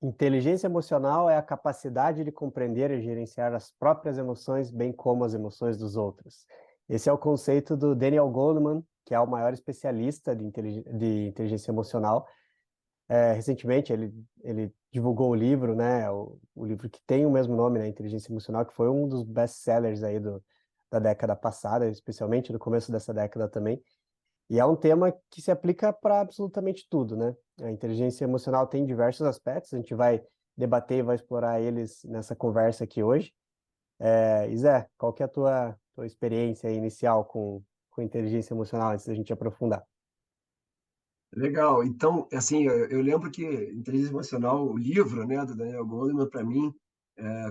Inteligência emocional é a capacidade de compreender e gerenciar as próprias emoções, bem como as emoções dos outros. Esse é o conceito do Daniel Goleman, que é o maior especialista de inteligência emocional. Recentemente, ele divulgou o livro, né, o livro que tem o mesmo nome, né, Inteligência Emocional, que foi um dos best-sellers aí da década passada, especialmente no começo dessa década também. E é um tema que se aplica para absolutamente tudo, né? A inteligência emocional tem diversos aspectos, a gente vai debater e vai explorar eles nessa conversa aqui hoje. E Zé, qual que é a tua experiência inicial com inteligência emocional, antes da gente aprofundar? Legal. Então, assim, eu lembro que Inteligência Emocional, o livro, né, do Daniel Goleman, para mim,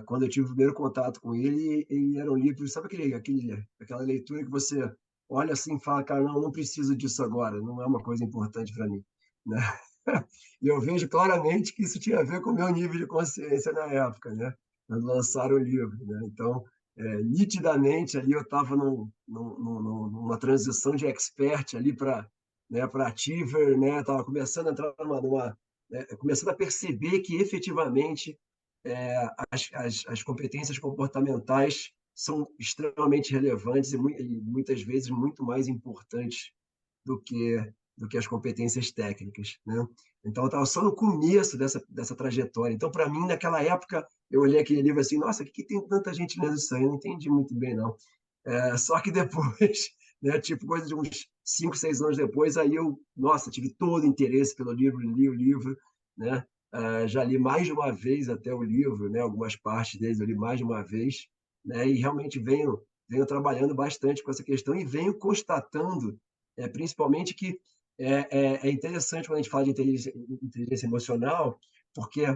quando eu tive o primeiro contato com ele, ele era um livro, sabe aquela leitura que você olha assim e fala, cara, não, não preciso disso agora, não é uma coisa importante para mim, né? E eu vejo claramente que isso tinha a ver com o meu nível de consciência na época, né? Quando lançaram o livro, né? Então, nitidamente ali eu estava numa transição de expert ali para, né, para achiever, né? Estava começando a entrar começando a perceber que efetivamente as competências comportamentais são extremamente relevantes e muitas vezes muito mais importantes do que as competências técnicas, né? Então, eu estava só no começo dessa trajetória. Então, para mim, naquela época, eu olhei aquele livro assim, nossa, o que tem tanta gente lendo isso aí? Eu não entendi muito bem, não. Só que depois, né, tipo, coisa de uns 5, 6 anos depois, aí eu, nossa, tive todo o interesse pelo livro, li o livro, né? Já li mais de uma vez até o livro, né? Algumas partes deles eu li mais de uma vez, né? E realmente venho trabalhando bastante com essa questão e venho constatando, principalmente que é interessante quando a gente fala de inteligência emocional, porque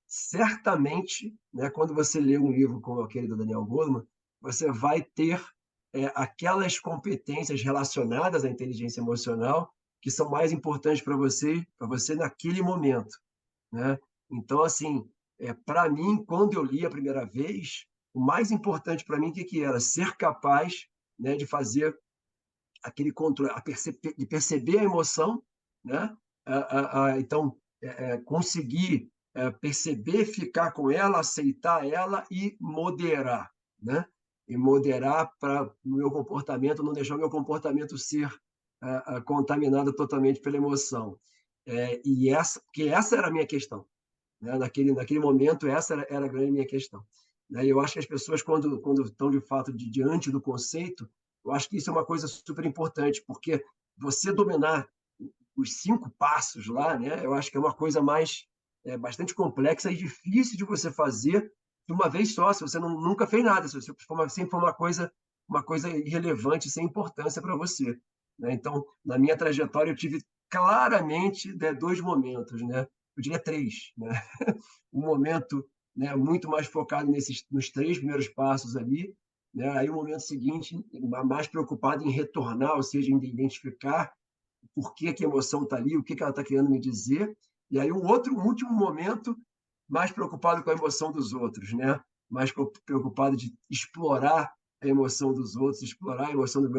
certamente, né, quando você lê um livro como aquele do Daniel Goleman, você vai ter aquelas competências relacionadas à inteligência emocional que são mais importantes para você naquele momento, né? Então, assim, para mim, quando eu li a primeira vez, o mais importante para mim, que era? Ser capaz, né, de fazer aquele controle, de perceber a emoção, né? Então, conseguir perceber, ficar com ela, aceitar ela e moderar, né? E moderar para o meu comportamento, não deixar o meu comportamento ser contaminado totalmente pela emoção. Que essa era a minha questão, né? Naquele momento, essa era a grande minha questão. Né? E eu acho que as pessoas, quando estão de fato diante do conceito, eu acho que isso é uma coisa super importante, porque você dominar os 5 passos lá, né? Eu acho que é uma coisa bastante complexa e difícil de você fazer de uma vez só, se você nunca fez nada, se você sempre foi uma coisa irrelevante, sem importância para você. Né? Então, na minha trajetória, eu tive claramente, né, 2 momentos, né? Eu diria 3, né? Um momento, né, muito mais focado nos 3 primeiros passos ali, né? Aí o momento seguinte, mais preocupado em retornar, ou seja, em identificar por que a emoção está ali, o que ela está querendo me dizer. E aí um último momento, mais preocupado com a emoção dos outros, né? Mais preocupado de explorar a emoção dos outros, explorar a emoção dos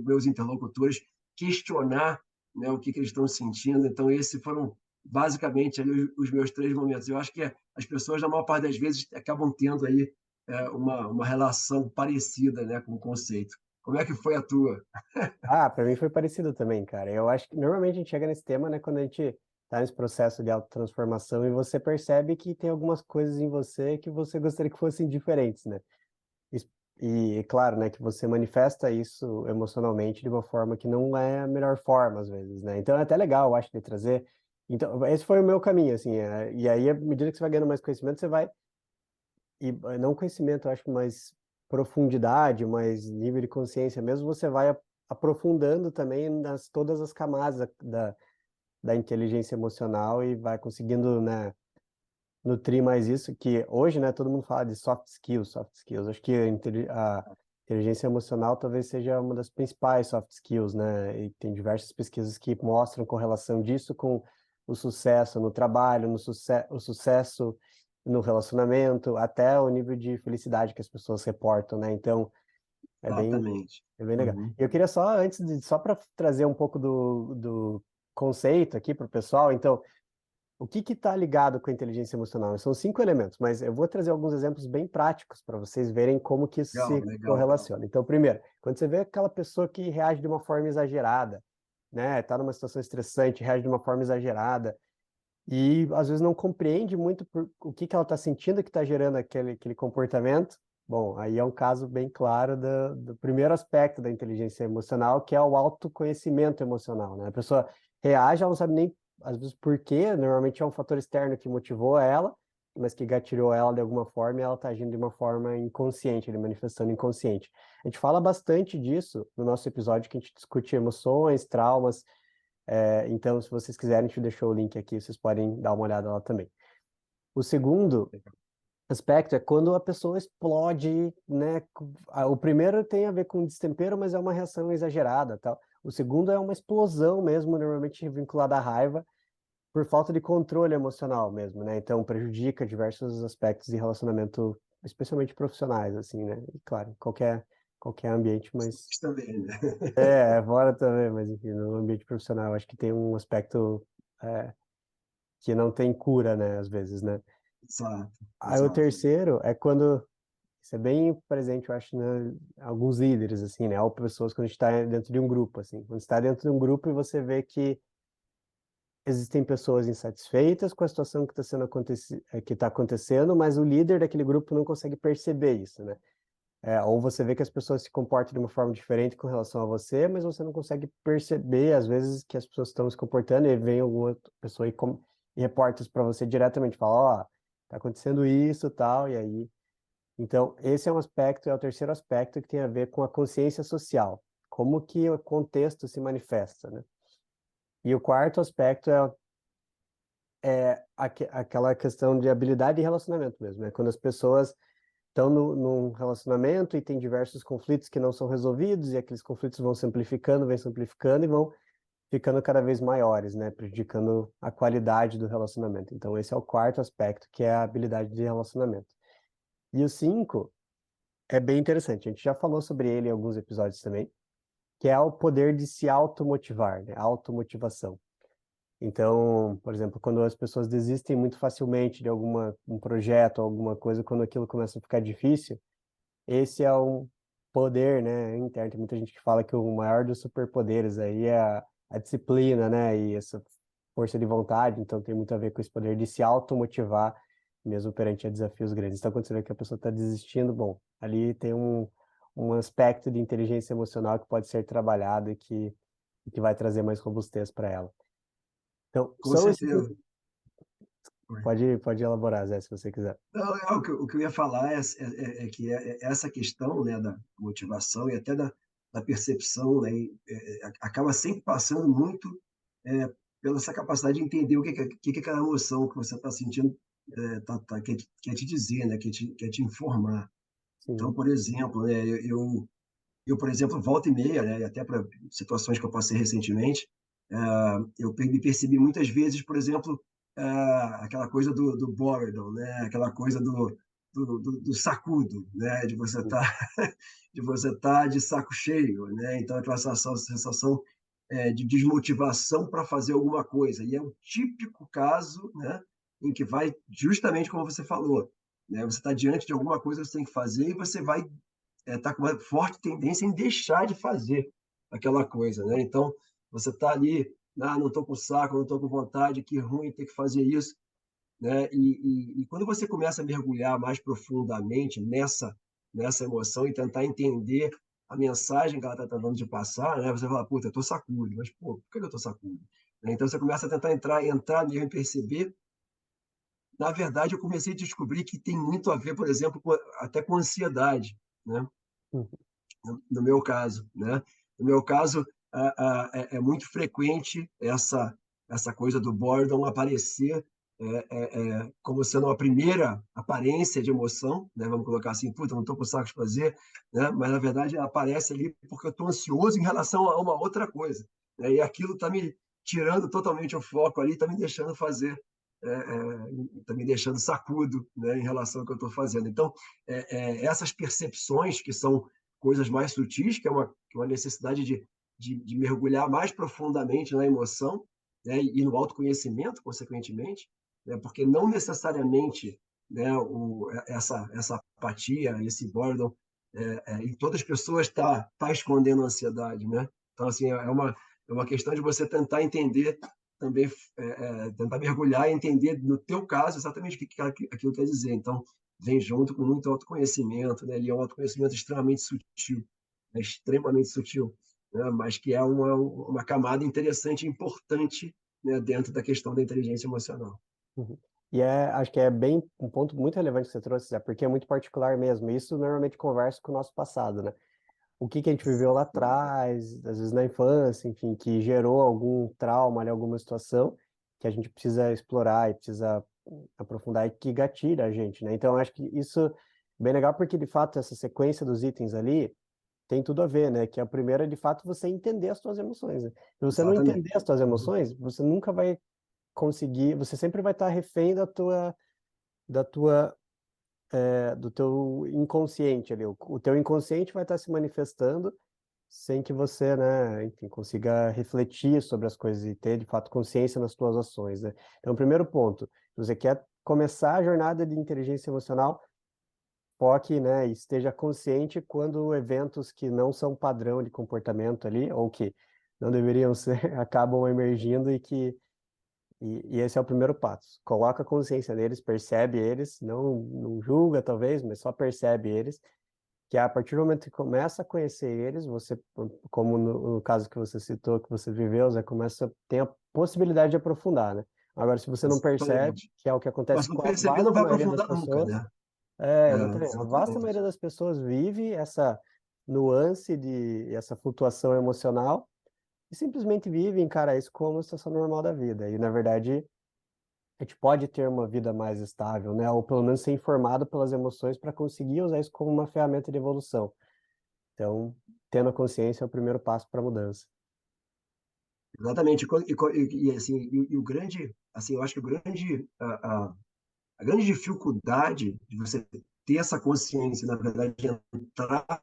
meus interlocutores, questionar, né, o que eles estão sentindo. Então, esses foram basicamente ali os meus 3 momentos. Eu acho que as pessoas, na maior parte das vezes, acabam tendo aí uma relação parecida, né, com o conceito. Como é que foi a tua? Ah, para mim foi parecido também, cara. Eu acho que normalmente a gente chega nesse tema, né, quando a gente tá nesse processo de autotransformação e você percebe que tem algumas coisas em você que você gostaria que fossem diferentes, né? Is- E, claro, né, que você manifesta isso emocionalmente de uma forma que não é a melhor forma, às vezes, né? Então é até legal, eu acho, de trazer. Então, esse foi o meu caminho, assim. E aí, à medida que você vai ganhando mais conhecimento, você vai. Não conhecimento, eu acho que mais profundidade, mais nível de consciência mesmo, você vai aprofundando também nas todas as camadas da inteligência emocional e vai conseguindo, né, nutrir mais isso, que hoje, né, todo mundo fala de soft skills, soft skills. Acho que a inteligência emocional talvez seja uma das principais soft skills, né? E tem diversas pesquisas que mostram correlação disso com o sucesso no trabalho, o sucesso no relacionamento, até o nível de felicidade que as pessoas reportam, né? Então, é bem, Exatamente. é bem legal. Uhum. Eu queria só, só para trazer um pouco do conceito aqui para o pessoal, então, O que está ligado com a inteligência emocional? São 5 elementos, mas eu vou trazer alguns exemplos bem práticos para vocês verem como que isso Legal, se legal. correlaciona. Então, primeiro, quando você vê aquela pessoa que reage de uma forma exagerada, né? Está numa situação estressante, reage de uma forma exagerada e às vezes não compreende muito o que ela está sentindo que está gerando aquele comportamento. Bom, aí é um caso bem claro do primeiro aspecto da inteligência emocional, que é o autoconhecimento emocional, né? A pessoa reage, ela não sabe nem, às vezes, por quê, normalmente é um fator externo que motivou ela, mas que gatilhou ela de alguma forma e ela está agindo de uma forma inconsciente, ele manifestando inconsciente. A gente fala bastante disso no nosso episódio que a gente discute emoções, traumas, então, se vocês quiserem, a gente deixou o link aqui, vocês podem dar uma olhada lá também. O segundo aspecto é quando a pessoa explode, né? O primeiro tem a ver com destempero, mas é uma reação exagerada, tal. O segundo é uma explosão mesmo, normalmente vinculada à raiva, por falta de controle emocional mesmo, né? Então prejudica diversos aspectos de relacionamento, especialmente profissionais, assim, né? E claro, qualquer ambiente, mas Isso também, né? fora também, mas enfim, no ambiente profissional, acho que tem um aspecto é, que não tem cura, né? Às vezes, né? Exato, Aí o exato. terceiro é quando isso é bem presente, eu acho, né? Alguns líderes, assim, né? Ou pessoas quando a gente está dentro de um grupo, assim. Quando está dentro de um grupo e você vê que existem pessoas insatisfeitas com a situação que está que está acontecendo, mas o líder daquele grupo não consegue perceber isso, né? Ou você vê que as pessoas se comportam de uma forma diferente com relação a você, mas você não consegue perceber, às vezes, que as pessoas estão se comportando e vem alguma outra pessoa e reporta isso para você diretamente, fala, ó, tá acontecendo isso, tal, e aí. Então, esse é um aspecto, é o terceiro aspecto que tem a ver com a consciência social, como que o contexto se manifesta, né? E o quarto aspecto é aquela questão de habilidade e relacionamento mesmo, né? Quando as pessoas estão num relacionamento e tem diversos conflitos que não são resolvidos, e aqueles conflitos vão se amplificando e vão ficando cada vez maiores, né? Prejudicando a qualidade do relacionamento. Então, esse é o quarto aspecto, que é a habilidade de relacionamento. E o cinco é bem interessante, a gente já falou sobre ele em alguns episódios também, que é o poder de se automotivar, né? A automotivação. Então, por exemplo, quando as pessoas desistem muito facilmente de um projeto, alguma coisa, quando aquilo começa a ficar difícil, esse é um poder, né, interno. Tem muita gente que fala que o maior dos superpoderes aí é a disciplina, né, e essa força de vontade. Então, tem muito a ver com esse poder de se automotivar, mesmo perante a desafios grandes. Então, quando você vê que a pessoa está desistindo, bom, ali tem um aspecto de inteligência emocional que pode ser trabalhado e que vai trazer mais robustez para ela. Então, Com são esses. certeza. Pode elaborar, Zé, se você quiser. Não, o que eu ia falar é que essa questão, né, da motivação e até da percepção, né, acaba sempre passando muito é, pela essa capacidade de entender o que aquela emoção que você está sentindo quer te dizer, né, quer te informar. Então, Sim. por exemplo, né, eu, por exemplo, volta e meia, né, e até para situações que eu passei recentemente, eu me percebi muitas vezes, por exemplo, aquela coisa do boredom, né, aquela coisa do sacudo, né, de você estar de você tá de saco cheio, né, então aquela sensação de desmotivação para fazer alguma coisa, e é um típico caso, né, em que vai justamente como você falou, né, você está diante de alguma coisa que você tem que fazer e você vai está com uma forte tendência em deixar de fazer aquela coisa, né? Então, você está ali, não estou com saco, não estou com vontade, que ruim ter que fazer isso, né? E quando você começa a mergulhar mais profundamente nessa emoção e tentar entender a mensagem que ela está tentando de passar, né? Você fala, puta, eu estou sacudo, mas pô, por que eu estou sacudo? Né? Então você começa a tentar entrar mesmo e perceber. Na verdade, eu comecei a descobrir que tem muito a ver, por exemplo, até com ansiedade, né? Uhum. No meu caso, né? No meu caso, é muito frequente essa coisa do boredom aparecer como sendo a primeira aparência de emoção, né? Vamos colocar assim, puta, não estou com saco de fazer, né? Mas na verdade ela aparece ali porque eu estou ansioso em relação a uma outra coisa, né? E aquilo está me tirando totalmente o foco ali, está me deixando fazer, está me deixando sacudo, né? Em relação ao que eu estou fazendo. Então, essas percepções que são coisas mais sutis, que é uma necessidade de mergulhar mais profundamente na emoção, né, e no autoconhecimento, consequentemente, né, porque não necessariamente, né, essa apatia, esse boredom, em todas as pessoas tá escondendo a ansiedade, né? Então, assim, é uma questão de você tentar entender também, tentar mergulhar e entender, no teu caso, exatamente o que aquilo quer dizer. Então, vem junto com muito autoconhecimento, né? E é um autoconhecimento extremamente sutil, né? Extremamente sutil, né? Mas que é uma camada interessante e importante, né? Dentro da questão da inteligência emocional. Uhum. E acho que é bem um ponto muito relevante que você trouxe, porque é muito particular mesmo. Isso normalmente conversa com o nosso passado, né? O que que a gente viveu lá atrás, às vezes na infância, enfim, que gerou algum trauma, ali, alguma situação que a gente precisa explorar e precisa aprofundar e que gatilha a gente, né? Então, eu acho que isso é bem legal porque, de fato, essa sequência dos itens ali tem tudo a ver, né? Que a primeira é, de fato, você entender as suas emoções, né? Se você não entender Exatamente. as suas Uhum. emoções, você nunca vai conseguir, você sempre vai estar refém da tua, do teu inconsciente ali. O teu inconsciente vai estar se manifestando sem que você, né, enfim, consiga refletir sobre as coisas e ter, de fato, consciência nas tuas ações, né? Então, primeiro ponto, se você quer começar a jornada de inteligência emocional, foque, né, e esteja consciente quando eventos que não são padrão de comportamento ali, ou que não deveriam ser, acabam emergindo e esse é o primeiro passo. Coloca a consciência deles, percebe eles, não julga talvez, mas só percebe eles, que a partir do momento que começa a conhecer eles, você, como no caso que você citou, que você viveu, você começa a ter a possibilidade de aprofundar, né? Agora, se você não percebe, Exatamente. que é o que Mas acontece se não com a perceber, não vasta vai maioria das aprofundar nunca, pessoas, né? exatamente, a vasta maioria Exatamente. das pessoas vive essa nuance essa flutuação emocional e simplesmente vive e encara isso como a situação normal da vida. E, na verdade, a gente pode ter uma vida mais estável, né? Ou pelo menos ser informado pelas emoções para conseguir usar isso como uma ferramenta de evolução. Então, tendo a consciência é o primeiro passo para a mudança. Exatamente. Assim, e o grande, assim, eu acho que a grande dificuldade de você ter essa consciência, na verdade, de entrar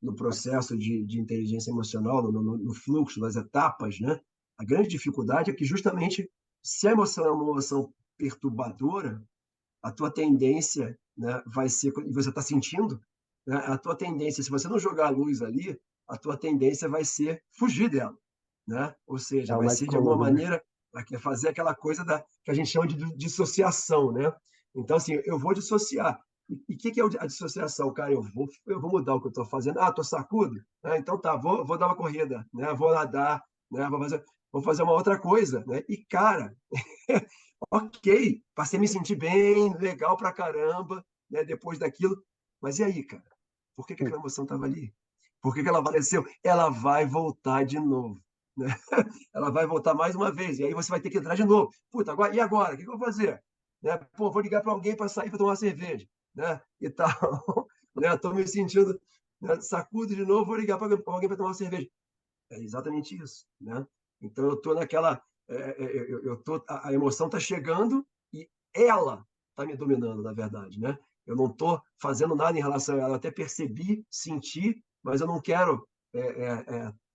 no processo de inteligência emocional, no fluxo das etapas, né? A grande dificuldade é que justamente se a emoção é uma emoção perturbadora, a tua tendência, né, vai ser, e você está sentindo, né, a tua tendência, se você não jogar a luz ali, a tua tendência vai ser fugir dela, né? Ou É seja, o vai mais ser de alguma comum, né? maneira fazer aquela coisa que a gente chama de dissociação, né? Então, assim, eu vou dissociar. E o que é a dissociação, cara? Eu vou mudar o que eu estou fazendo. Ah, estou sacudo? Ah, então tá, vou dar uma corrida, né? Vou nadar, né? Vou fazer uma outra coisa, né? E, cara, ok, passei a me sentir bem, legal pra caramba, né, depois daquilo. Mas e aí, cara? Por que Hum. aquela emoção estava ali? Por que ela apareceu? Ela vai voltar de novo, né? Ela vai voltar mais uma vez, e aí você vai ter que entrar de novo. Puta, agora, e agora? O que eu vou fazer? Né? Pô, vou ligar para alguém para sair para tomar uma cerveja, né? E tal, né? Estou me sentindo, né, sacudo de novo, vou ligar para alguém para tomar uma cerveja. É exatamente isso, né? Então eu estou naquela, a emoção está chegando e ela está me dominando, na verdade, né? Eu não estou fazendo nada em relação a ela. Eu até percebi, senti, mas eu não quero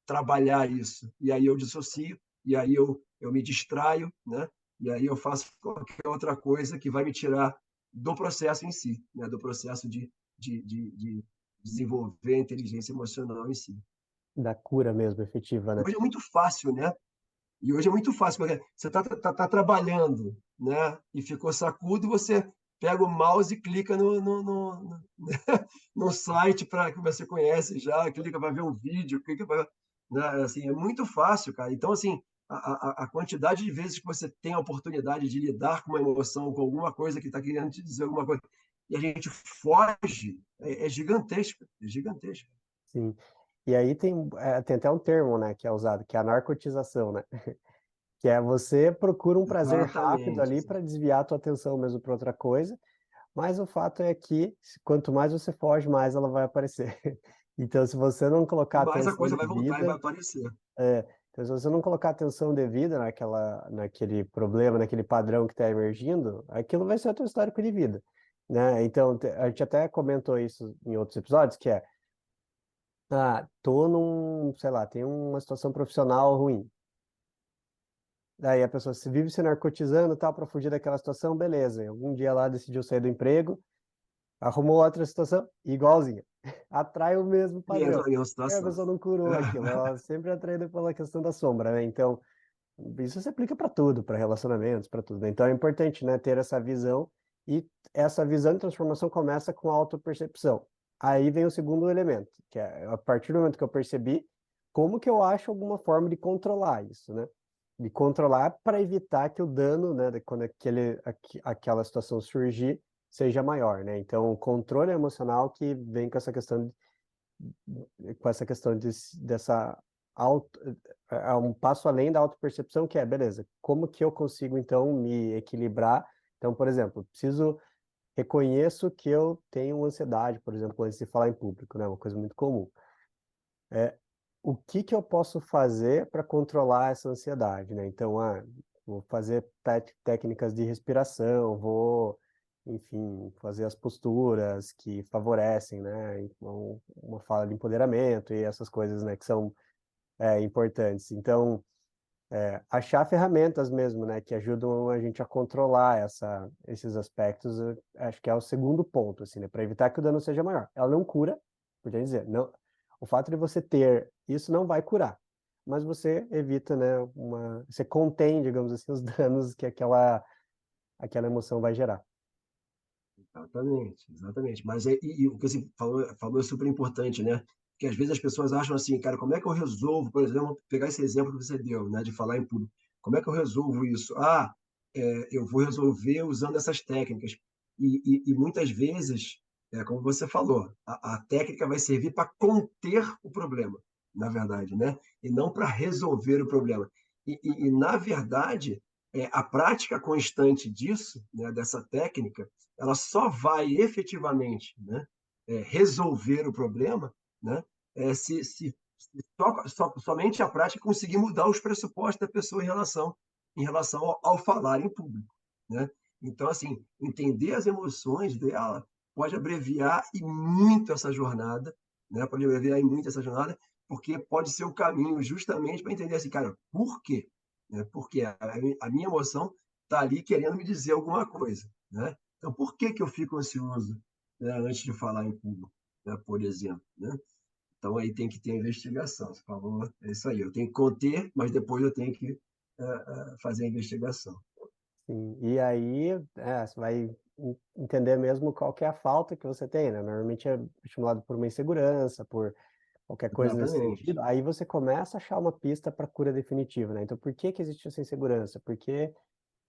trabalhar isso. E aí eu dissocio, e aí eu me distraio, né? E aí eu faço qualquer outra coisa que vai me tirar do processo em si, né? Do processo de desenvolver a inteligência emocional em si. Da cura mesmo, efetiva, né? Hoje é muito fácil, né? E hoje é muito fácil, porque você está trabalhando, né? E ficou sacudo, você pega o mouse e clica no site que você conhece já, clica para ver um vídeo, clica para. Né? Assim, é muito fácil, cara. Então, assim, a quantidade de vezes que você tem a oportunidade de lidar com uma emoção, com alguma coisa que está querendo te dizer alguma coisa, e a gente foge, é gigantesca, é gigantesca. Sim. E aí tem até um termo, né, que é usado, que é a narcotização, né? Que é você procura um prazer rápido Exatamente. ali para desviar a tua atenção mesmo para outra coisa, mas o fato é que quanto mais você foge, mais ela vai aparecer. Então, se você não colocar Mas a atenção coisa vai voltar e vai devida, aparecer. então, se você não colocar atenção devida naquele problema, naquele padrão que está emergindo, aquilo vai ser o teu histórico de vida, né? Então, a gente até comentou isso em outros episódios, que é, tô sei lá, tem uma situação profissional ruim. Daí a pessoa se vive se narcotizando, tal, para fugir daquela situação, beleza. E algum dia lá decidiu sair do emprego, arrumou outra situação igualzinha. Atrai o mesmo E entra padrão. na mesma E a situação. pessoa não curou aquilo, ela sempre é atraída pela questão da sombra, né? Então, isso se aplica para tudo, para relacionamentos, para tudo, né? Então é importante, né, ter essa visão e essa visão de transformação começa com a autopercepção. Aí vem o segundo elemento, que é a partir do momento que eu percebi, como que eu acho alguma forma de controlar isso, né? De controlar para evitar que o dano, né, quando aquela situação surgir, seja maior, né? Então, o controle emocional que vem com essa questão dessa auto, é um passo além da autopercepção, que é, beleza, como que eu consigo, então, me equilibrar? Então, por exemplo, reconheço que eu tenho ansiedade, por exemplo, antes de falar em público, né? Uma coisa muito comum. É, o que que eu posso fazer para controlar essa ansiedade, né? Então, vou fazer técnicas de respiração, enfim, fazer as posturas que favorecem, né? Então, uma fala de empoderamento e essas coisas, né, que são importantes. Então, achar ferramentas mesmo, né, que ajudam a gente a controlar esses aspectos, eu acho que é o segundo ponto, assim, né, para evitar que o dano seja maior. Ela não cura, por dizer, não, o fato de você ter isso não vai curar, mas você evita, né, você contém, digamos assim, os danos que aquela emoção vai gerar. Exatamente, exatamente. Mas e o que você falou é super importante, né? Porque às vezes as pessoas acham assim, cara, como é que eu resolvo, por exemplo, pegar esse exemplo que você deu, né, de falar em público. Como é que eu resolvo isso? Eu vou resolver usando essas técnicas. E muitas vezes, como você falou, a técnica vai servir para conter o problema, na verdade, né? E não para resolver o problema. Na verdade, a prática constante disso, né, dessa técnica, ela só vai efetivamente, né, resolver o problema, né, se somente a prática conseguir mudar os pressupostos da pessoa em relação ao falar em público, né? Então, assim, entender as emoções dela pode abreviar e muito essa jornada, né? Pode abreviar e muito essa jornada, porque pode ser o caminho justamente para entender assim, cara, por quê? Né? Porque a minha emoção está ali querendo me dizer alguma coisa, né? Então, por que que eu fico ansioso, né, antes de falar em público, né, por exemplo, né? Então, aí tem que ter investigação. Você falou, é isso aí. Eu tenho que conter, mas depois eu tenho que fazer a investigação. Sim, e aí, você vai entender mesmo qual que é a falta que você tem, né? Normalmente é estimulado por uma insegurança, por qualquer coisa nesse Exatamente. sentido. Aí você começa a achar uma pista para cura definitiva, né? Então, por que que existe essa insegurança? Por que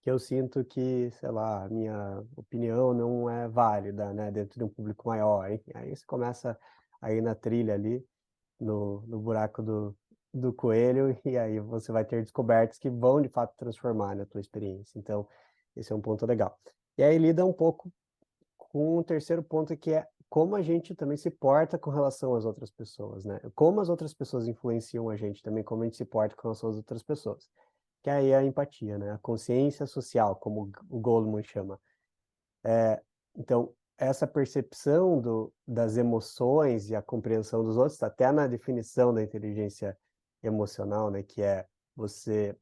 eu sinto que, sei lá, a minha opinião não é válida, né? Dentro de um público maior. Enfim, aí você começa a ir na trilha ali, no buraco do coelho, e aí você vai ter descobertas que vão de fato transformar na tua experiência. Então, esse é um ponto legal. E aí lida um pouco com o terceiro ponto, que é como a gente também se porta com relação às outras pessoas, né? Como as outras pessoas influenciam a gente também, como a gente se porta com relação às outras pessoas. Que aí é a empatia, né? A consciência social, como o Goldman chama. Então, essa percepção das emoções e a compreensão dos outros, tá até na definição da inteligência emocional, né, que é você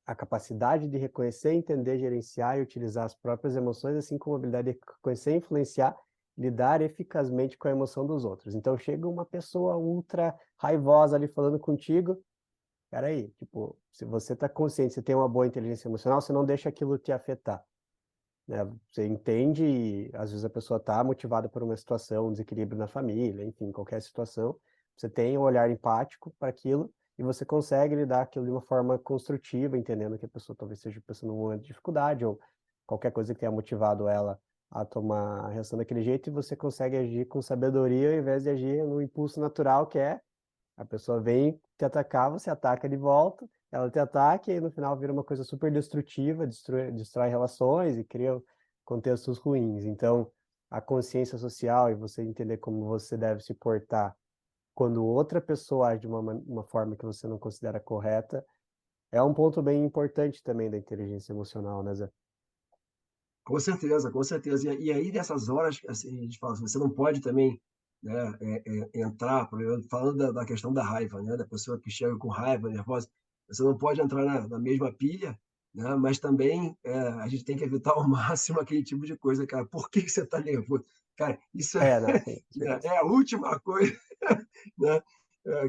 a capacidade de reconhecer, entender, gerenciar e utilizar as próprias emoções, assim como a habilidade de reconhecer, influenciar, lidar eficazmente com a emoção dos outros. Então, chega uma pessoa ultra raivosa ali falando contigo, peraí, tipo, se você está consciente, você tem uma boa inteligência emocional, você não deixa aquilo te afetar, né? Você entende e às vezes a pessoa está motivada por uma situação, um desequilíbrio na família, enfim, qualquer situação, você tem um olhar empático para aquilo e você consegue lidar aquilo de uma forma construtiva, entendendo que a pessoa talvez esteja passando um momento de dificuldade ou qualquer coisa que tenha motivado ela a tomar a reação daquele jeito e você consegue agir com sabedoria ao invés de agir no impulso natural que é a pessoa vem te atacar, você ataca de volta, ela te ataca e aí no final vira uma coisa super destrutiva, destrói relações e cria contextos ruins. Então, a consciência social e você entender como você deve se portar quando outra pessoa age de uma forma que você não considera correta, é um ponto bem importante também da inteligência emocional, né, Zé? Com certeza, com certeza. E aí, nessas horas, assim, a gente fala assim, você não pode também, né, entrar, por exemplo, falando da questão da raiva, né, da pessoa que chega com raiva, nervosa, você não pode entrar na mesma pilha, né? Mas também a gente tem que evitar ao máximo aquele tipo de coisa, cara. Por que que você está nervoso? Cara, isso é, É, não, sim, com certeza. é a última coisa, né?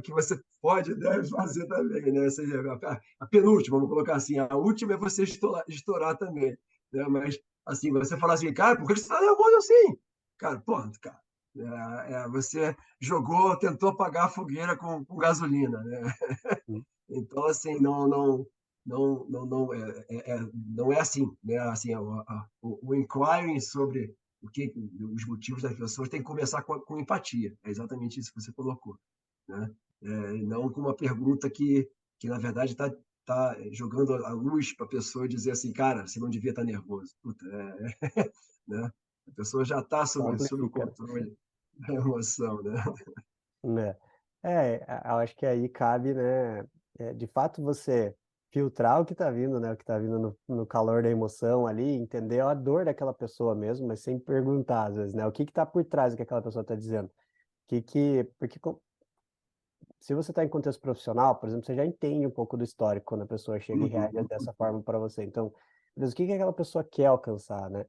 Que você pode e deve fazer também, né? Ou seja, a penúltima, vamos colocar assim, a última é você estourar também, né? Mas, assim, você falar assim, cara, por que você está nervoso assim? Cara, pronto, cara. Você jogou, tentou apagar a fogueira com gasolina, né? Hum. Então, assim, não é assim, né? Assim, o inquiring sobre os motivos das pessoas tem que começar com empatia. É exatamente isso que você colocou, né? Não com uma pergunta que na verdade, tá jogando a luz para a pessoa dizer assim, cara, você não devia estar nervoso. Puta, né? A pessoa já está Só sob o amplifica, né? controle da emoção, né? Né. Eu acho que aí cabe, né, de fato você filtrar o que está vindo, né, o que está vindo no calor da emoção ali, entender a dor daquela pessoa mesmo, mas sem perguntar às vezes, né, o que está por trás do que aquela pessoa está dizendo. Porque se você está em contexto profissional, por exemplo, você já entende um pouco do histórico quando a pessoa chega e reage Uhum. dessa forma para você. Então, beleza, o que que aquela pessoa quer alcançar, né?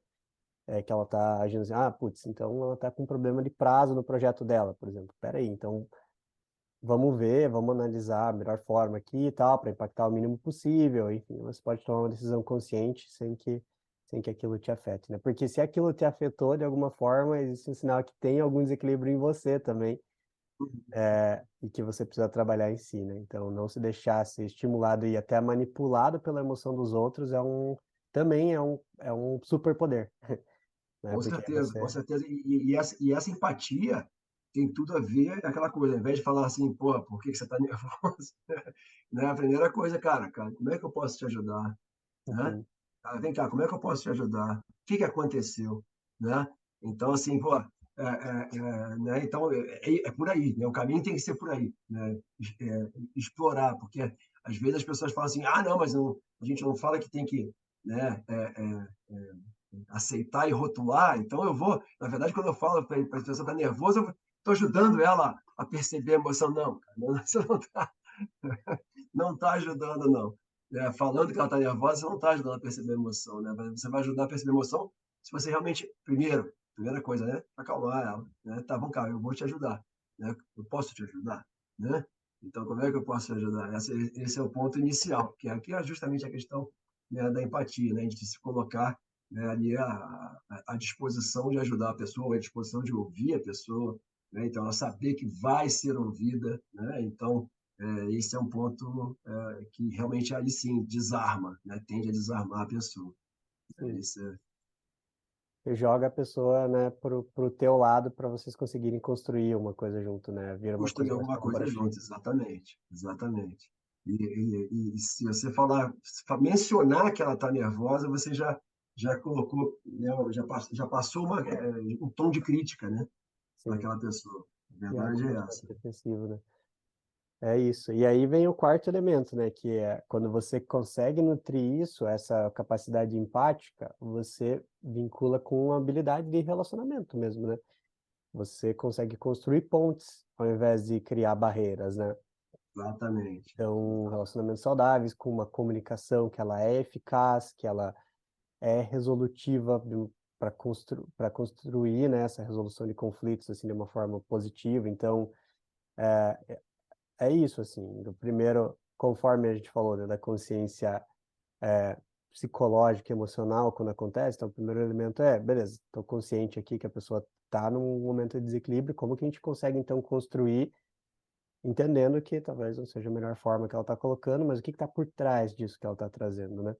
É que ela está agindo assim, putz, então ela está com um problema de prazo no projeto dela, por exemplo. Peraí, então vamos ver, vamos analisar a melhor forma aqui e tal, para impactar o mínimo possível. Enfim, você pode tomar uma decisão consciente sem que aquilo te afete, né? Porque se aquilo te afetou de alguma forma, existe um sinal que tem algum desequilíbrio em você também, e que você precisa trabalhar em si, né? Então, não se deixar ser estimulado e até manipulado pela emoção dos outros também é um superpoder, né? Com Porque aí certeza, com você... certeza. E essa empatia tem tudo a ver com aquela coisa, ao invés de falar assim, pô, por que que você está nervoso? Né? A primeira coisa, cara, como é que eu posso te ajudar? Né? Uhum, Cara, vem cá, como é que eu posso te ajudar? O que que aconteceu? Né? Então, assim, pô, né? Então, é por aí, né? O caminho tem que ser por aí, né? Explorar, porque às vezes as pessoas falam assim, não, mas a gente não fala que tem que, né, aceitar e rotular. Então, na verdade, quando eu falo para a pessoa estar nervosa, eu estou ajudando ela a perceber a emoção. Não, cara, você não tá ajudando, não. Falando que ela está nervosa, você não está ajudando a perceber a emoção, né? Você vai ajudar a perceber a emoção se você realmente, primeira coisa, né? Acalmar ela, né? Tá bom, cara, eu vou te ajudar, né? Eu posso te ajudar, né? Então, como é que eu posso te ajudar? Esse é o ponto inicial, que é justamente a questão, né, da empatia, né? De se colocar, né, ali à disposição de ajudar a pessoa, à disposição de ouvir a pessoa, né? Então, ela saber que vai ser ouvida, né? Então, esse é um ponto que realmente aí sim desarma, né? Tende a desarmar a pessoa. sim. Isso Você joga a pessoa, né, pro teu lado para vocês conseguirem construir uma coisa junto, né? Vira uma construir coisa mais alguma coisa colaborativa. junto, exatamente, exatamente. E se você mencionar que ela está nervosa, você já colocou, né, já passou um tom de crítica, né, para Sim. aquela pessoa. A E algo verdade é muito mais essa. defensivo, né? É isso. E aí vem o quarto elemento, né? Que é quando você consegue nutrir isso, essa capacidade empática, você vincula com uma habilidade de relacionamento mesmo, né? Você consegue construir pontes ao invés de criar barreiras, né? Exatamente. Então, relacionamentos saudáveis com uma comunicação que ela é eficaz, que ela é resolutiva para construir, né, essa resolução de conflitos assim de uma forma positiva. Então, é isso assim. O primeiro, conforme a gente falou, né, da consciência psicológica, emocional quando acontece. Então, o primeiro elemento é, beleza, estou consciente aqui que a pessoa está num momento de desequilíbrio. Como que a gente consegue então construir, entendendo que talvez não seja a melhor forma que ela está colocando, mas o que está por trás disso que ela está trazendo, né?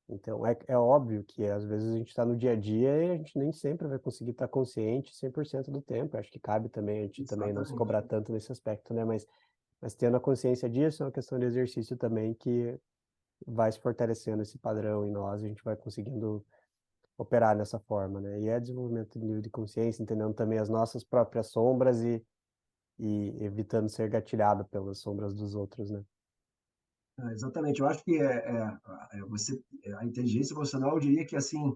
Então, é óbvio que às vezes a gente está no dia a dia e a gente nem sempre vai conseguir estar consciente 100% do tempo. Eu acho que cabe também a gente também não se Exatamente. cobrar tanto nesse aspecto, né? Mas tendo a consciência disso, é uma questão de exercício também que vai se fortalecendo esse padrão em nós, a gente vai conseguindo operar nessa forma, né? E é desenvolvimento de nível de consciência, entendendo também as nossas próprias sombras e evitando ser gatilhado pelas sombras dos outros, né? Exatamente. Eu acho que a inteligência emocional, eu diria que, assim,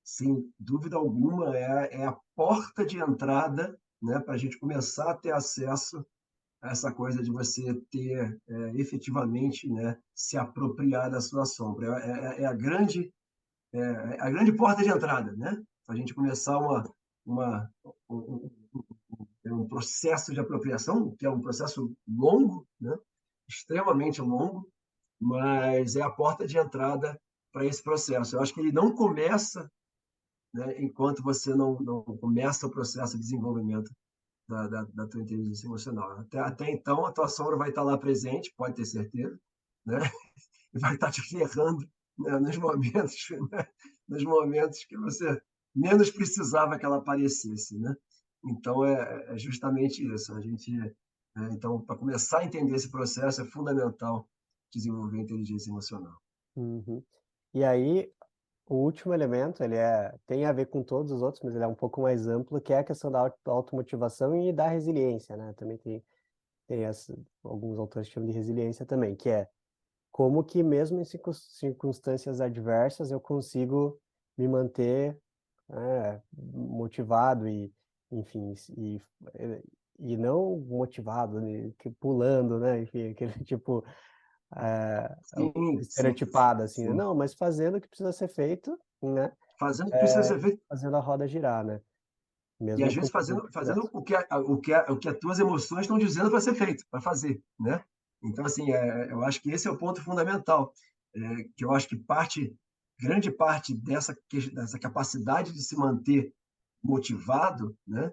sem dúvida alguma, é a porta de entrada, né, para a gente começar a ter acesso essa coisa de você ter efetivamente, né, se apropriar da sua sombra. A grande porta de entrada, né? A gente começar uma, um, um processo de apropriação, que é um processo longo, né? Extremamente longo, mas é a porta de entrada para esse processo. Eu acho que ele não começa, né, enquanto você não começa o processo de desenvolvimento da tua inteligência emocional. Até então, a tua sombra vai estar lá presente, pode ter certeza, né? E vai estar te ferrando, né, né, nos momentos que você menos precisava que ela aparecesse, né? Então, é justamente isso. Então, para começar a entender esse processo, é fundamental desenvolver a inteligência emocional. Uhum. E aí, o último elemento, tem a ver com todos os outros, mas ele é um pouco mais amplo, que é a questão da automotivação e da resiliência, né? Também alguns autores chamam de resiliência também, que é como que mesmo em circunstâncias adversas eu consigo me manter motivado enfim, e não motivado, né, pulando, né? Enfim, aquele tipo Sim, sim, estereotipado, assim, né? sim. Não, mas fazendo o que precisa ser feito, né? Fazendo o que precisa ser feito. Fazendo a roda girar, né? E Mesmo às vezes com o fazendo processo. o que as tuas emoções estão dizendo para ser feito, para fazer, né? Então, assim, eu acho que esse é o ponto fundamental, que eu acho que grande parte dessa capacidade de se manter motivado, né?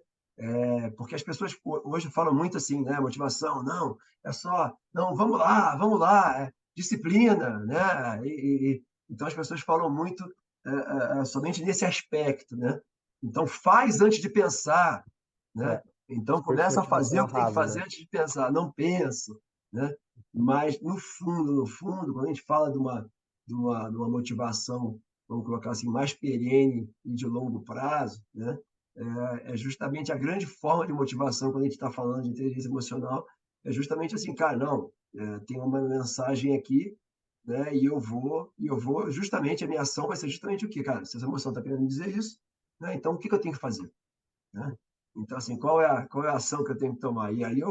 Porque as pessoas hoje falam muito assim, né? Motivação, não, é só, não, vamos lá, disciplina, né? Então as pessoas falam muito somente nesse aspecto, né? Então faz antes de pensar, né? É, Então discurso começa a fazer motivacional o que tem que raso, fazer né? antes de pensar, não penso, né? Mas no fundo, quando a gente fala de uma motivação, vamos colocar assim, mais perene e de longo prazo, né? É justamente a grande forma de motivação quando a gente está falando de inteligência emocional, é justamente assim, cara, não, tem uma mensagem aqui, né? E eu vou, justamente, a minha ação vai ser justamente o quê, cara? Se essa emoção está querendo dizer isso, né? Então o que eu tenho que fazer, né? Então, assim, qual é a ação que eu tenho que tomar? E aí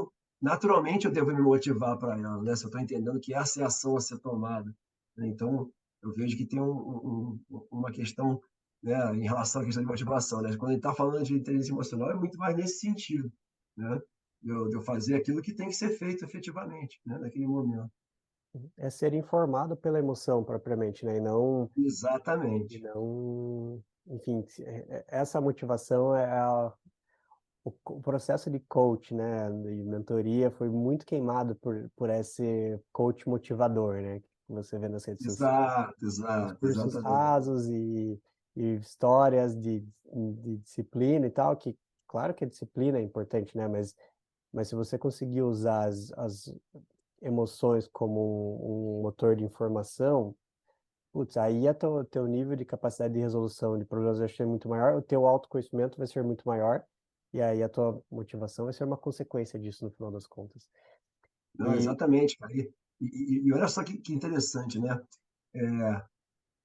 naturalmente, eu devo me motivar para ela, né? Se eu estou entendendo que essa é a ação a ser tomada, né? Então, eu vejo que tem uma questão, né, em relação à questão de motivação, né? Quando a gente está falando de inteligência emocional, é muito mais nesse sentido, né? De eu fazer aquilo que tem que ser feito efetivamente, né? Naquele momento. É ser informado pela emoção propriamente, né? E Exatamente. não, enfim, essa motivação o processo de coach, né, de mentoria foi muito queimado por esse coach motivador, né, que você vê nas redes sociais. Exato, exato, Discursos exatamente. rasos e histórias de disciplina e tal, que claro que a disciplina é importante, né, mas se você conseguir usar as emoções como um motor de informação, putz, aí teu nível de capacidade de resolução de problemas vai ser muito maior, o teu autoconhecimento vai ser muito maior, e aí a tua motivação vai ser uma consequência disso no final das contas. Não, E exatamente, cara. E olha só que interessante, né? É,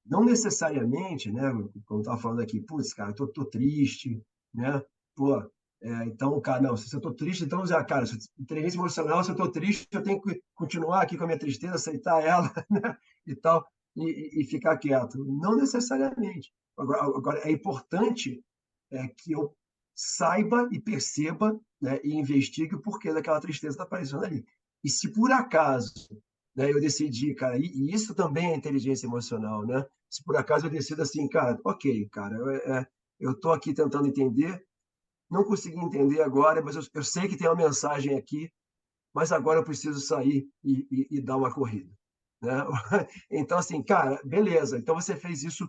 não necessariamente, né? Como eu estava falando aqui, putz, cara, tô triste, né? Pô, então, cara, não, se eu tô triste, então já, cara, inteligência emocional, se eu tô triste, eu tenho que continuar aqui com a minha tristeza, aceitar ela, né? E tal, e ficar quieto. Não necessariamente. Agora é importante que eu saiba e perceba, né, e investigue o porquê daquela tristeza está aparecendo ali. E se por acaso, né, eu decidi, cara, e isso também é inteligência emocional, né? Se por acaso eu decido assim, cara, ok, cara, eu estou aqui tentando entender, não consegui entender agora, mas eu sei que tem uma mensagem aqui, mas agora eu preciso sair e dar uma corrida, né? Então, assim, cara, beleza, então você fez isso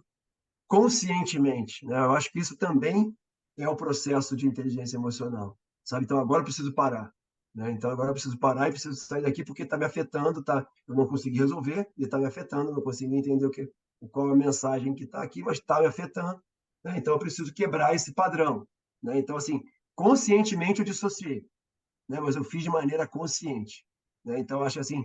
conscientemente, né? Eu acho que isso também é o processo de inteligência emocional, sabe? Então agora eu preciso parar, né? Então agora eu preciso parar e preciso sair daqui porque está me afetando, tá? Eu não consegui resolver e está me afetando, não consegui entender qual é a mensagem que está aqui, mas está me afetando, né? Então eu preciso quebrar esse padrão, né? Então assim, conscientemente eu dissociei, né? Mas eu fiz de maneira consciente, né? Então eu acho assim,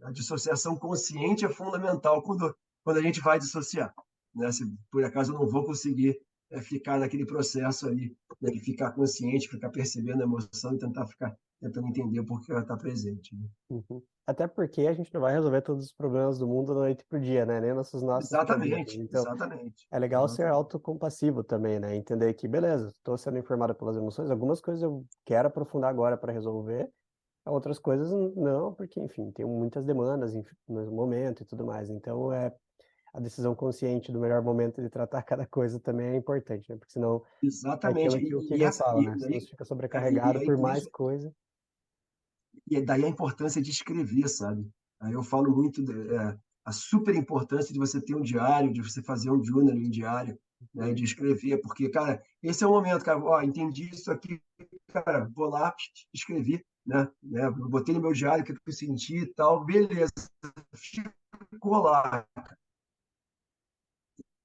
a dissociação consciente é fundamental quando a gente vai dissociar, né? Se por acaso eu não vou conseguir ficar naquele processo ali, né, de ficar consciente, ficar percebendo a emoção e tentar ficar tentando entender por que ela está presente, né? Uhum. Até porque a gente não vai resolver todos os problemas do mundo da noite pro dia, né? Nem nossos problemas. Exatamente, Então, exatamente, é legal ser exatamente. autocompassivo também, né? Entender que, beleza, estou sendo informado pelas emoções, algumas coisas eu quero aprofundar agora para resolver, outras coisas não, porque, enfim, tem muitas demandas no momento e tudo mais. Então, a decisão consciente do melhor momento de tratar cada coisa também é importante, né? Porque senão é Exatamente. aquilo que eu falo, né? Senão você fica E sobrecarregado aí por por mais isso, coisa. e daí a importância de escrever, sabe? Aí eu falo muito a super importância de você ter um diário, de você fazer um journaling diário, né? De escrever, porque, cara, esse é o momento, cara, ó, entendi isso aqui, cara, vou lá, escrevi, né? Eu botei no meu diário o que eu senti e tal, beleza, ficou lá,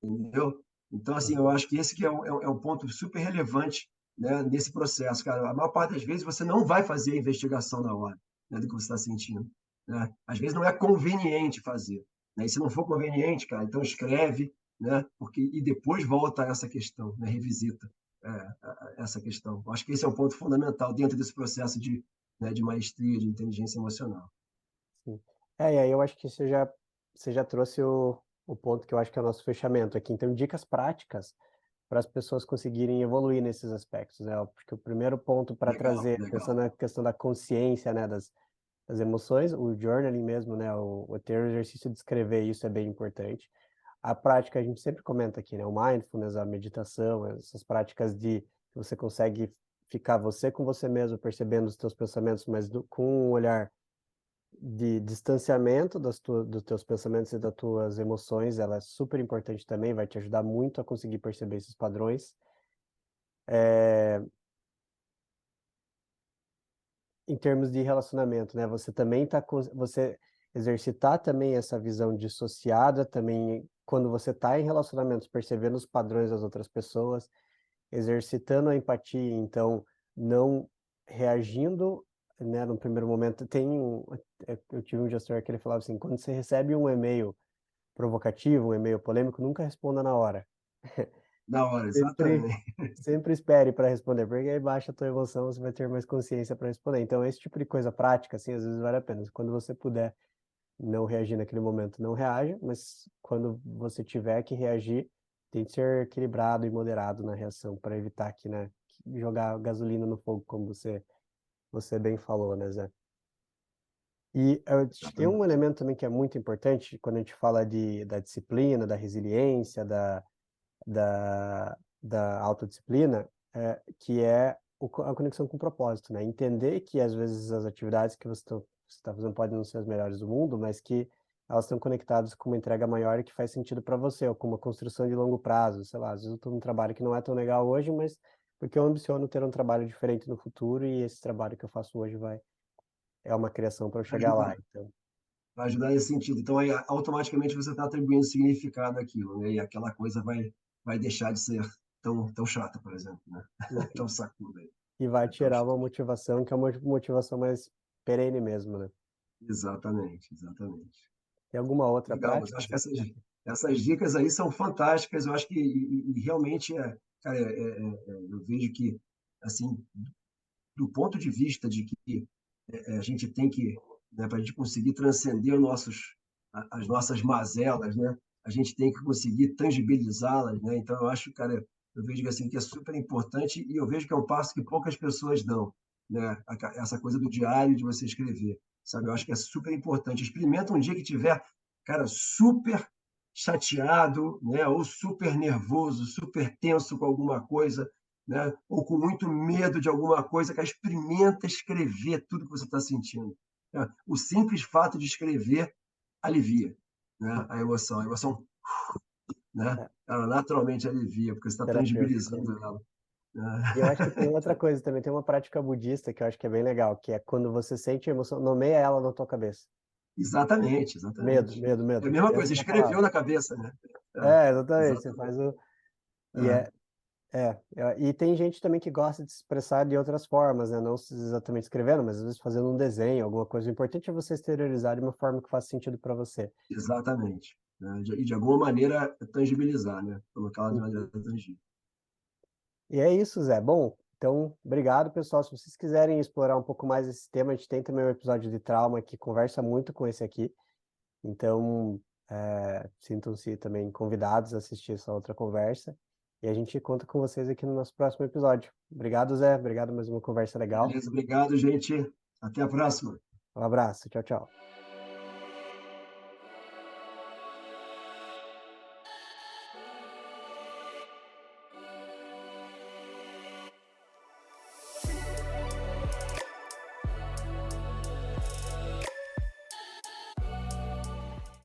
entendeu? Então, assim, eu Uhum. acho que esse que é um ponto super relevante, né, nesse processo, cara. A maior parte das vezes você não vai fazer a investigação na hora, né, do que você está sentindo, né? Às vezes não é conveniente fazer, né? E se não for conveniente, cara, então escreve, né? Porque e depois volta a essa questão, né? Revisita essa questão. Eu acho que esse é um ponto fundamental dentro desse processo de maestria de inteligência emocional. Sim. E aí eu acho que você já trouxe o ponto que eu acho que é o nosso fechamento aqui. Então, dicas práticas para as pessoas conseguirem evoluir nesses aspectos, né? Porque o primeiro ponto para Legal, trazer, legal. pensando na questão da consciência, né, das emoções, o journaling mesmo, né, ter o exercício de escrever isso é bem importante. A prática, a gente sempre comenta aqui, né, o mindfulness, a meditação, essas práticas de que você consegue ficar você com você mesmo, percebendo os teus pensamentos, mas com um olhar de distanciamento dos teus pensamentos e das tuas emoções, ela é super importante também, vai te ajudar muito a conseguir perceber esses padrões. Em termos de relacionamento, né? Você também você exercitar também essa visão dissociada, também quando você está em relacionamentos, percebendo os padrões das outras pessoas, exercitando a empatia, então não reagindo, né? No primeiro momento, eu tive um gestor que ele falava assim, quando você recebe um e-mail provocativo, um e-mail polêmico, nunca responda na hora. Da hora, Sempre, exatamente. sempre espere para responder, porque aí baixa a tua emoção, você vai ter mais consciência para responder. Então, esse tipo de coisa prática, assim, às vezes vale a pena. Quando você puder não reagir naquele momento, não reaja, mas quando você tiver que reagir, tente ser equilibrado e moderado na reação, para evitar né, jogar gasolina no fogo, como você bem falou, né, Zé? E tem um Exatamente. elemento também que é muito importante quando a gente fala da disciplina, da resiliência, da autodisciplina, que é a conexão com o propósito, né? Entender que às vezes as atividades que você está fazendo podem não ser as melhores do mundo, mas que elas estão conectadas com uma entrega maior e que faz sentido para você, ou com uma construção de longo prazo, sei lá, às vezes eu estou num trabalho que não é tão legal hoje, mas porque eu ambiciono ter um trabalho diferente no futuro e esse trabalho que eu faço hoje é uma criação para eu chegar lá, Ajuda. então. Vai ajudar nesse sentido. Então, aí, automaticamente você está atribuindo significado àquilo, né? E aquela coisa vai deixar de ser tão chata, por exemplo, né? Uhum. Tão sacuda, aí, E vai né? Tão tirar uma chato. motivação que é uma motivação mais perene mesmo, né? Exatamente, exatamente. Tem alguma outra Legal, mas prática? acho que essas dicas aí são fantásticas. Eu acho que e realmente cara, eu vejo que, assim, do ponto de vista de que a gente tem que, né, para a gente conseguir transcender as nossas mazelas, né, a gente tem que conseguir tangibilizá-las, né? Então eu acho, cara, eu vejo assim que é super importante e eu vejo que é um passo que poucas pessoas dão, né? Essa coisa do diário de você escrever, sabe? Eu acho que é super importante. Experimenta um dia que tiver, cara, super chateado, né, ou super nervoso, super tenso com alguma coisa, né? Ou com muito medo de alguma coisa, que experimenta escrever tudo que você está sentindo. Né? O simples fato de escrever alivia, né? A emoção, né? É, Ela naturalmente alivia, porque você está terapêutico, né? tangibilizando ela. E eu acho que tem Né? outra coisa também, tem uma prática budista que eu acho que é bem legal, que é quando você sente a emoção, nomeia ela na tua cabeça. Exatamente, Medo, exatamente. medo, É a medo. mesma coisa, Pensa na escreveu palavra. na cabeça, né? Exatamente, você Exatamente. faz o... E É, e tem gente também que gosta de se expressar de outras formas, né? Não exatamente escrevendo, mas às vezes fazendo um desenho, alguma coisa. O importante é você exteriorizar de uma forma que faça sentido para você. exatamente. Né? E de alguma maneira tangibilizar, né? Colocar ela de maneira Uhum. tangível. E é isso, Zé. Bom, Então, obrigado, pessoal. Se vocês quiserem explorar um pouco mais esse tema, a gente tem também um episódio de trauma que conversa muito com esse aqui. Então, sintam-se também convidados a assistir essa outra conversa. E a gente conta com vocês aqui no nosso próximo episódio. Obrigado, Zé. Obrigado, mais uma conversa legal. Beleza, obrigado, gente. Até a próxima. Um abraço. Tchau, tchau.